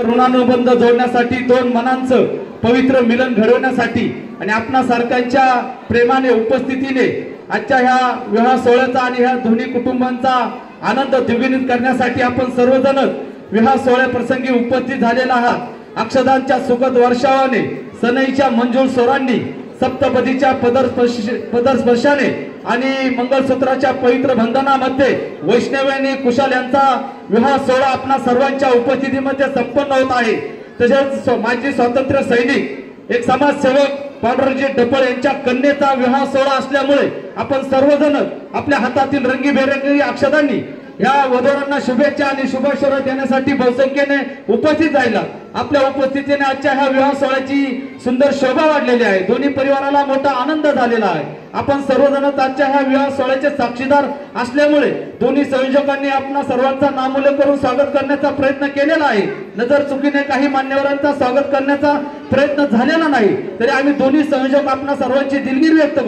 ऋणानुबंध जोडण्यासाठी दोन मनांचं पवित्र मिलन घडवण्यासाठी आणि आपणा सारख्यांच्या प्रेमाने उपस्थितीने आजच्या ह्या विवाह सोहळ्याचा आणि ह्या दोन्ही कुटुंबांचा आनंद द्विगुणित करण्यासाठी आपण सर्वजण विवाह सोहळ्या प्रसंगी उपस्थित झालेला आहात। अक्षदांच्या सुखद वर्षावाने सनईच्या मंजूळ स्वरांनी सप्तपदीच्या पदस्पर्शाने आणि मंगळसूत्राच्या पवित्र बंधनामध्ये वैष्णव्याने कुशाल यांचा विवाह सोहळा आपणा सर्वांच्या उपस्थितीमध्ये संपन्न होत आहे। तसेच माजी स्वातंत्र्य सैनिक एक समाजसेवक पांडुरंगजी डपळ यांच्या कन्येचा विवाह सोहळा असल्यामुळे आपण सर्वजण आपल्या हातातील रंगीबेरंगी अक्षदांनी या वधूवरांना शुभेच्छा आणि शुभाशय देण्यासाठी बहुसंख्येने उपस्थित राहिला। आपल्या उपस्थितीने आजच्या ह्या विवाह सोहळ्याची सुंदर शोभा वाढलेली आहे। दोन्ही परिवाराला मोठा आनंद झालेला आहे। आपण सर्वजण आजच्या ह्या विवाह सोहळ्याचे साक्षीदार असल्यामुळे दोन्ही संयोजकांनी आपणा सर्वांचा नामोल्लेख करून स्वागत करण्याचा प्रयत्न केलेला आहे। नजर चुकीने काही मान्यवरांचा स्वागत करण्याचा प्रयत्न झालेला नाही, तरी आम्ही दोन्ही संयोजक आपणा सर्वांची दिलगिरी व्यक्त